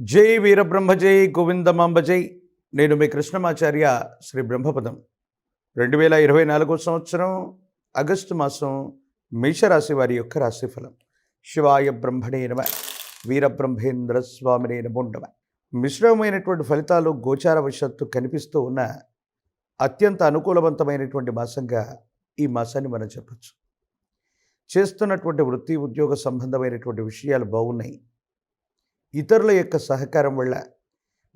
జై వీరబ్రహ్మ జై గోవిందమాంబ జై. నేను మీ కృష్ణమాచార్య శ్రీ బ్రహ్మపదం. 2024 సంవత్సరం ఆగస్టు మాసం మేషరాశి వారి యొక్క రాశిఫలం. శివాయ బ్రహ్మణే నమ, వీరబ్రహ్మేంద్ర స్వామినే నమో నమ. మిశ్రమమైనటువంటి ఫలితాలు గోచారవశత్తు కనిపిస్తూ ఉన్న అత్యంత అనుకూలవంతమైనటువంటి మాసంగా ఈ మాసాన్ని మనం చెప్పచ్చు. చేస్తున్నటువంటి వృత్తి ఉద్యోగ సంబంధమైనటువంటి విషయాలు బాగున్నాయి. ఇతరుల యొక్క సహకారం వల్ల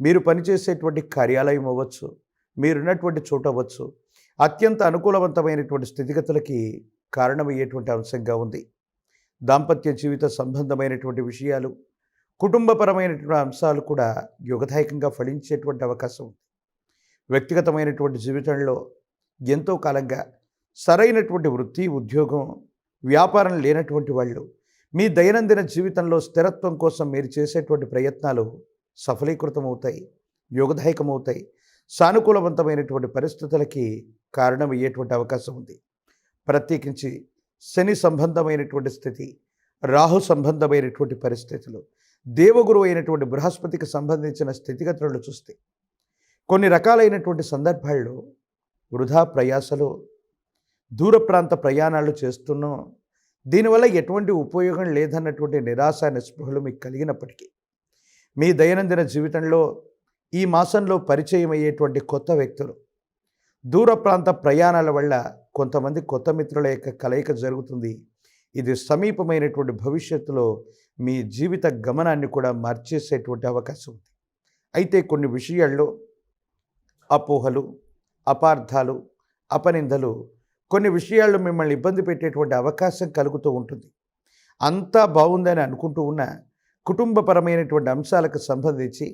మీరు పనిచేసేటువంటి కార్యాలయం అవ్వచ్చు, మీరున్నటువంటి చోటు అవ్వచ్చు, అత్యంత అనుకూలవంతమైనటువంటి స్థితిగతులకి కారణమయ్యేటువంటి అంశంగా ఉంది. దాంపత్య జీవిత సంబంధమైనటువంటి విషయాలు, కుటుంబపరమైనటువంటి అంశాలు కూడా యుగదాయకంగా ఫలించేటువంటి అవకాశం ఉంది. వ్యక్తిగతమైనటువంటి జీవితంలో ఎంతో కాలంగా సరైనటువంటి వృత్తి ఉద్యోగం వ్యాపారం లేనటువంటి వాళ్ళు మీ దైనందిన జీవితంలో స్థిరత్వం కోసం మీరు చేసేటువంటి ప్రయత్నాలు సఫలీకృతమవుతాయి, యోగదాయకమవుతాయి, సానుకూలవంతమైనటువంటి పరిస్థితులకి కారణమయ్యేటువంటి అవకాశం ఉంది. ప్రత్యేకించి శని సంబంధమైనటువంటి స్థితి, రాహు సంబంధమైనటువంటి పరిస్థితులు, దేవగురు అయినటువంటి బృహస్పతికి సంబంధించిన స్థితిగతులను చూస్తే కొన్ని రకాలైనటువంటి సందర్భాల్లో వృధా ప్రయాసలు, దూర ప్రాంత ప్రయాణాలు చేస్తున్నాం, దీనివల్ల ఎటువంటి ఉపయోగం లేదన్నటువంటి నిరాశ నిస్పృహలు మీకు కలిగినప్పటికీ మీ దైనందిన జీవితంలో ఈ మాసంలో పరిచయం అయ్యేటువంటి కొత్త వ్యక్తులు, దూర ప్రాంత ప్రయాణాల వల్ల కొంతమంది కొత్త మిత్రుల యొక్క కలయిక జరుగుతుంది. ఇది సమీపమైనటువంటి భవిష్యత్తులో మీ జీవిత గమనాన్ని కూడా మార్చేసేటువంటి అవకాశం ఉంది. అయితే కొన్ని విషయాల్లో అపోహలు, అపార్థాలు, అపనిందలు, కొన్ని విషయాల్లో మిమ్మల్ని ఇబ్బంది పెట్టేటువంటి అవకాశం కలుగుతూ ఉంటుంది. అంతా బాగుందని అనుకుంటూ ఉన్న కుటుంబపరమైనటువంటి అంశాలకు సంబంధించి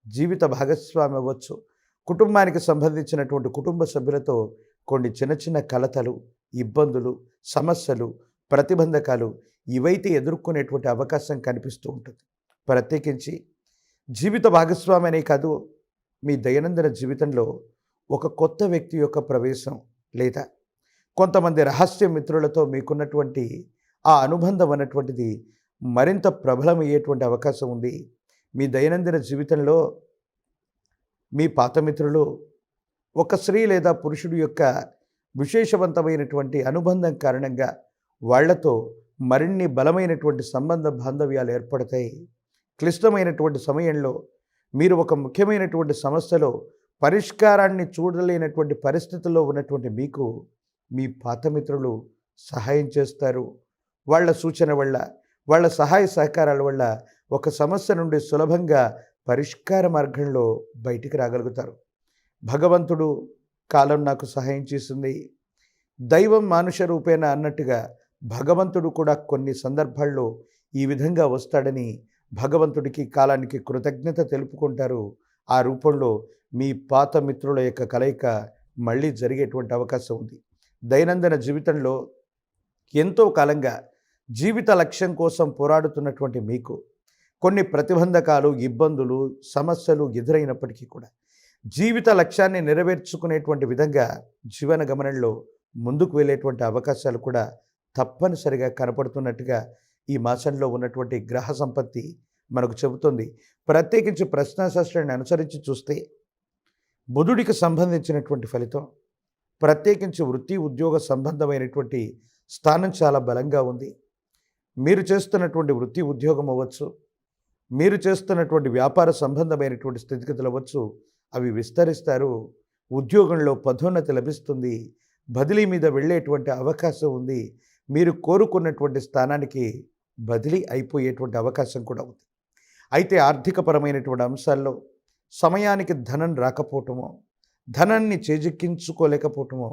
జీవిత భాగస్వామి అవ్వచ్చు, కుటుంబానికి సంబంధించినటువంటి కుటుంబ సభ్యులతో కొన్ని చిన్న చిన్న కలతలు, ఇబ్బందులు, సమస్యలు, ప్రతిబంధకాలు ఇవైతే ఎదుర్కొనేటువంటి అవకాశం కనిపిస్తూ ఉంటుంది. ప్రత్యేకించి జీవిత భాగస్వామి అనే కాదు, మీ దైనందిన జీవితంలో ఒక కొత్త వ్యక్తి యొక్క ప్రవేశం లేదా కొంతమంది రహస్య మిత్రులతో మీకున్నటువంటి ఆ అనుబంధం అన్నటువంటిది మరింత ప్రబలమయ్యేటువంటి అవకాశం ఉంది. మీ దైనందిన జీవితంలో మీ పాత మిత్రులు ఒక స్త్రీ లేదా పురుషుడి యొక్క విశేషవంతమైనటువంటి అనుబంధం కారణంగా వాళ్లతో మరిన్ని బలమైనటువంటి సంబంధ బాంధవ్యాలు ఏర్పడతాయి. క్లిష్టమైనటువంటి సమయంలో మీరు ఒక ముఖ్యమైనటువంటి సమస్యలో పరిష్కారాన్ని చూడలేనటువంటి పరిస్థితుల్లో ఉన్నటువంటి మీకు మీ పాత మిత్రులు సహాయం చేస్తారు. వాళ్ళ సూచన వల్ల, వాళ్ళ సహాయ సహకారాల వల్ల ఒక సమస్య నుండి సులభంగా పరిష్కార మార్గంలో బయటికి రాగలుగుతారు. భగవంతుడు కాలం నాకు సహాయం చేసింది, దైవం మానుష రూపేణ అన్నట్టుగా భగవంతుడు కూడా కొన్ని సందర్భాల్లో ఈ విధంగా వస్తాడని భగవంతుడికి కాలానికి కృతజ్ఞత తెలుపుకుంటారు. ఆ రూపంలో మీ పాత మిత్రుల యొక్క కలయిక మళ్ళీ జరిగేటువంటి అవకాశం ఉంది. దైనందిన జీవితంలో ఎంతో కాలంగా జీవిత లక్ష్యం కోసం పోరాడుతున్నటువంటి మీకు కొన్ని ప్రతిబంధకాలు, ఇబ్బందులు, సమస్యలు ఎదురైనప్పటికీ కూడా జీవిత లక్ష్యాన్ని నెరవేర్చుకునేటువంటి విధంగా జీవన గమనంలో ముందుకు వెళ్ళేటువంటి అవకాశాలు కూడా తప్పనిసరిగా కనపడుతున్నట్టుగా ఈ మాసంలో ఉన్నటువంటి గ్రహ సంపత్తి మనకు చెబుతుంది. ప్రత్యేకించి ప్రశ్నాశాస్త్రాన్ని అనుసరించి చూస్తే బుధుడికి సంబంధించినటువంటి ఫలితం, ప్రత్యేకించి వృత్తి ఉద్యోగ సంబంధమైనటువంటి స్థానం చాలా బలంగా ఉంది. మీరు చేస్తున్నటువంటి వృత్తి ఉద్యోగం అవ్వచ్చు, మీరు చేస్తున్నటువంటి వ్యాపార సంబంధమైనటువంటి స్థితిగతులు అవ్వచ్చు, అవి విస్తరిస్తారు. ఉద్యోగంలో పదోన్నతి లభిస్తుంది, బదిలీ మీద వెళ్ళేటువంటి అవకాశం ఉంది. మీరు కోరుకున్నటువంటి స్థానానికి బదిలీ అయిపోయేటువంటి అవకాశం కూడా ఉంది. అయితే ఆర్థికపరమైనటువంటి అంశాల్లో సమయానికి ధనం రాకపోవటమో, ధనాన్ని చేజిక్కించుకోలేకపోవటమో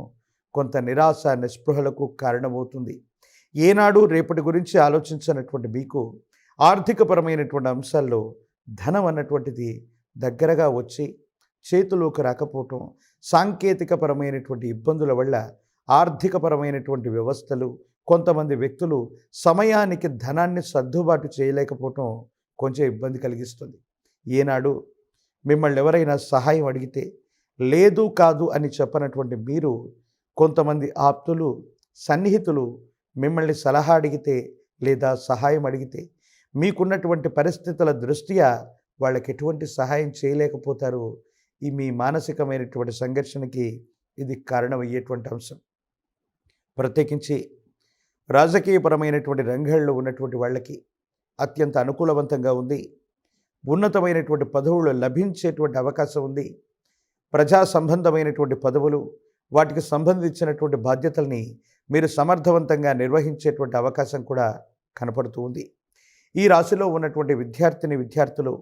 కొంత నిరాశ నిస్పృహలకు కారణమవుతుంది. ఏనాడు రేపటి గురించి ఆలోచించినటువంటి మీకు ఆర్థికపరమైనటువంటి అంశాల్లో ధనం అన్నటువంటిది దగ్గరగా వచ్చి చేతిలోకి రాకపోవటం, సాంకేతికపరమైనటువంటి ఇబ్బందుల వల్ల ఆర్థికపరమైనటువంటి వ్యవస్థలు, కొంతమంది వ్యక్తులు సమయానికి ధనాన్ని సర్దుబాటు చేయలేకపోవటం కొంచెం ఇబ్బంది కలిగిస్తుంది. ఏనాడు మిమ్మల్ని ఎవరైనా సహాయం అడిగితే లేదు కాదు అని చెప్పనటువంటి మీరు కొంతమంది ఆప్తులు, సన్నిహితులు మిమ్మల్ని సలహా అడిగితే లేదా సహాయం అడిగితే మీకున్నటువంటి పరిస్థితుల దృష్ట్యా వాళ్ళకి ఎటువంటి సహాయం చేయలేకపోతారు. ఈ మీ మానసికమైనటువంటి సంఘర్షణకి ఇది కారణమయ్యేటువంటి అంశం. ప్రత్యేకించి రాజకీయపరమైనటువంటి రంగాల్లో ఉన్నటువంటి వాళ్ళకి అత్యంత అనుకూలవంతంగా ఉంది. ఉన్నతమైనటువంటి పదవులు లభించేటువంటి అవకాశం ఉంది. ప్రజా సంబంధమైనటువంటి పదవులు, వాటికి సంబంధించినటువంటి బాధ్యతల్ని మీరు సమర్థవంతంగా నిర్వహించేటువంటి అవకాశం కూడా కనపడుతూ ఉంది. ఈ రాశిలో ఉన్నటువంటి విద్యార్థులు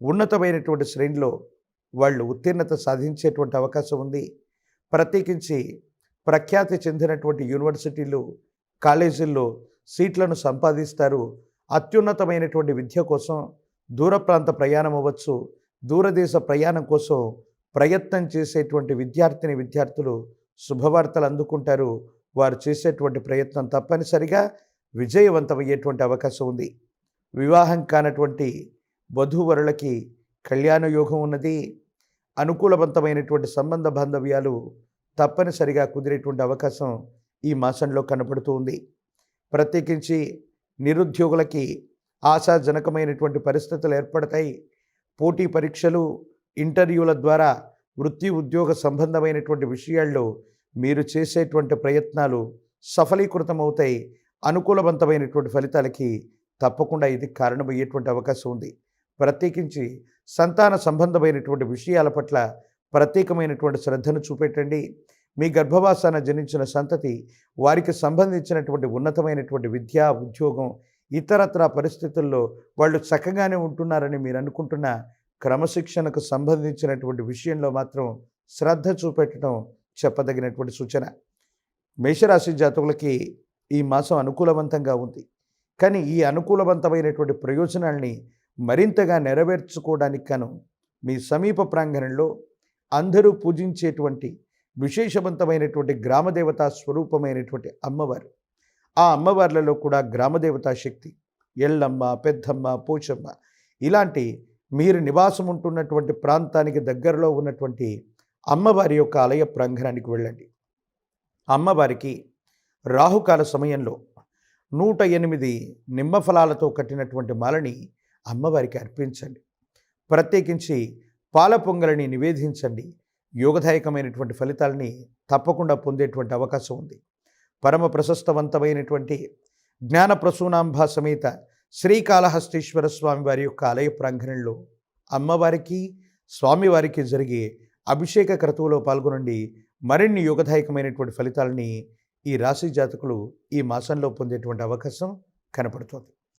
ఉన్నతమైనటువంటి శ్రేణిలో వాళ్ళు ఉత్తీర్ణత సాధించేటువంటి అవకాశం ఉంది. ప్రత్యేకించి ప్రఖ్యాతి చెందినటువంటి యూనివర్సిటీలు, కాలేజీల్లో సీట్లను సంపాదిస్తారు. అత్యున్నతమైనటువంటి విద్య కోసం దూర ప్రాంత ప్రయాణం అవ్వచ్చు, దూరదేశ ప్రయాణం కోసం ప్రయత్నం చేసేటువంటి విద్యార్థులు శుభవార్తలు అందుకుంటారు. వారు చేసేటువంటి ప్రయత్నం తప్పనిసరిగా విజయవంతమయ్యేటువంటి అవకాశం ఉంది. వివాహం కానటువంటి వధూవరులకి కళ్యాణ యోగం ఉన్నది. అనుకూలవంతమైనటువంటి సంబంధ బాంధవ్యాలు తప్పనిసరిగా కుదిరేటువంటి అవకాశం ఈ మాసంలో కనపడుతూ ఉంది. ప్రత్యేకించి నిరుద్యోగులకి ఆశాజనకమైనటువంటి పరిస్థితులు ఏర్పడతాయి. పోటీ పరీక్షలు, ఇంటర్వ్యూల ద్వారా వృత్తి ఉద్యోగ సంబంధమైనటువంటి విషయాల్లో మీరు చేసేటువంటి ప్రయత్నాలు సఫలీకృతమవుతాయి. అనుకూలవంతమైనటువంటి ఫలితాలకి తప్పకుండా ఇది కారణమయ్యేటువంటి అవకాశం ఉంది. ప్రత్యేకించి సంతాన సంబంధమైనటువంటి విషయాల పట్ల ప్రత్యేకమైనటువంటి శ్రద్ధను చూపెట్టండి. మీ గర్భవాసాన జనించిన సంతతి వారికి సంబంధించినటువంటి ఉన్నతమైనటువంటి విద్య, ఉద్యోగం, ఇతరత్రా పరిస్థితుల్లో వాళ్ళు చక్కగానే ఉంటున్నారని మీరు అనుకుంటున్న క్రమశిక్షణకు సంబంధించినటువంటి విషయంలో మాత్రం శ్రద్ధ చూపెట్టడం చెప్పదగినటువంటి సూచన. మేషరాశి జాతకులకి ఈ మాసం అనుకూలవంతంగా ఉంది. కానీ ఈ అనుకూలవంతమైనటువంటి ప్రయోజనాల్ని మరింతగా నెరవేర్చుకోవడానికి గాను మీ సమీప ప్రాంగణంలో అందరూ పూజించేటువంటి విశేషవంతమైనటువంటి గ్రామదేవతా స్వరూపమైనటువంటి అమ్మవారు, ఆ అమ్మవార్లలో కూడా గ్రామదేవతా శక్తి ఎల్లమ్మ, పెద్దమ్మ, పోచమ్మ ఇలాంటి మీరు నివాసం ఉంటున్నటువంటి ప్రాంతానికి దగ్గరలో ఉన్నటువంటి అమ్మవారి యొక్క ఆలయ ప్రాంగణానికి వెళ్ళండి. అమ్మవారికి రాహుకాల సమయంలో 108 నిమ్మ ఫలాలతో కట్టినటువంటి మాలని అమ్మవారికి అర్పించండి. ప్రత్యేకించి పాల పొంగలిని నివేదించండి. యోగదాయకమైనటువంటి ఫలితాలని తప్పకుండా పొందేటువంటి అవకాశం ఉంది. పరమ ప్రశస్తవంతమైనటువంటి జ్ఞాన ప్రసూనాంబ సమేత శ్రీకాళహస్తీశ్వర స్వామి వారి యొక్క ఆలయ ప్రాంగణంలో అమ్మవారికి, స్వామివారికి జరిగే అభిషేక క్రతువులో పాల్గొనండి. మరిన్ని యోగదాయకమైనటువంటి ఫలితాలని ఈ రాశి జాతకులు ఈ మాసంలో పొందేటువంటి అవకాశం కనపడుతోంది.